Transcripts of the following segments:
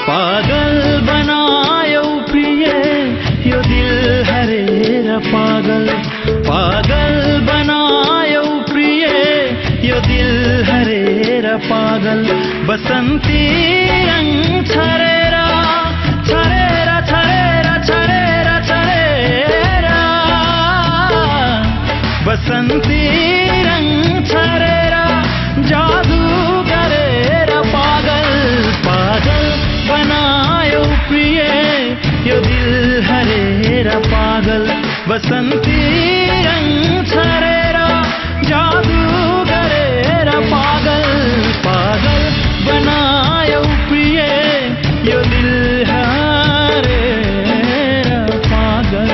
पागल बनायो प्रिय यो दिल हरेर पागल पागल बनायो प्रिय यो दिल हरेर पागल बसन्ती रंग छरेरा छरेरा छरेरा छरेरा छरेरा बसन्ती रंग छरेरा जादू गरेर पागल पागल बनायो प्रिय यो दिल हरेर पागल बसन्ती रंग छरेरा जादू गरेर पागल पागल बनायो प्रिय यो दिल हरेर पागल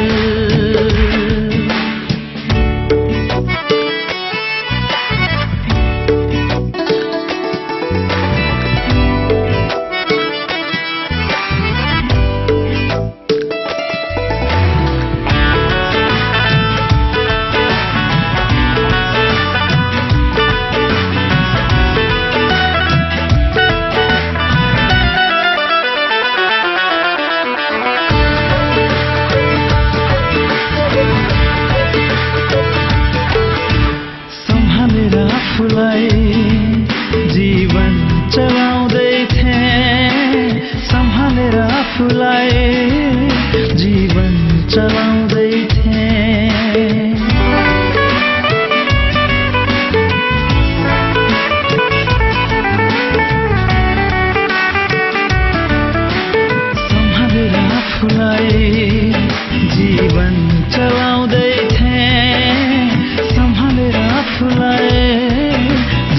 जीवन चलाउँदै थिए सम्हालेर आफूलाई जीवन चलाउँदै थिए सम्हालेर आफूलाई जीवन चलाउँदै थिए सम्हालेर आफूलाई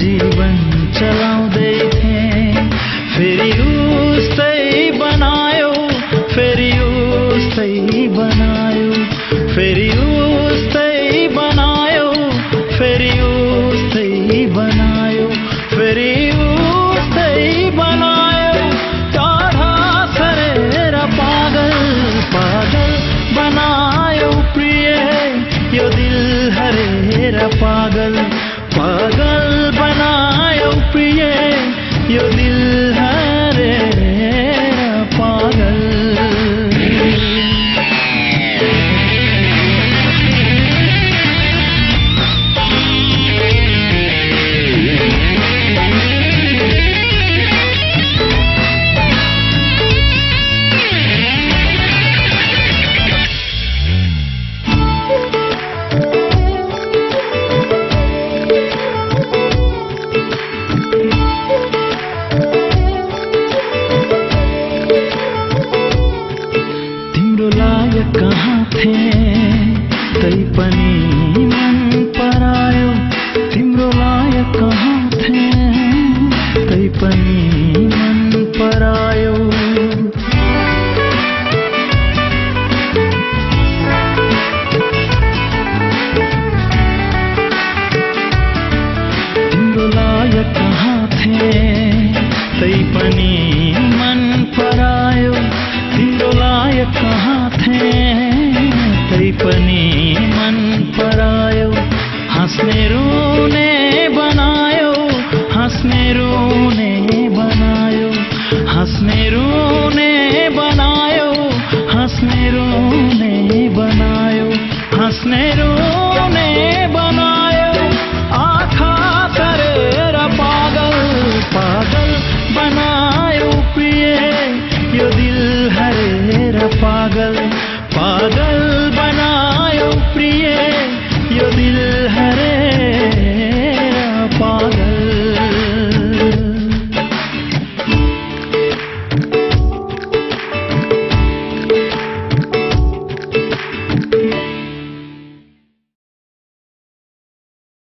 जीवन चलाउँदै थिए फेरि उस्तै बनायो फेरि उस्तै बनायो फेरि उस्तै बनायो फेरि उस्तै बनायो फेरि उस्तै बनायो टाढा सरेर पागल पागल बनायो प्रिय यो दिल हरेर पागल पागल बनायो प्रिय यो दिल हरेर पागल कहाँ थे तै पनि मन परायो तिम्रो लायक कहाँ थे तै पनि मन परायो तिम्रो लायक कहाँ थे तै पनि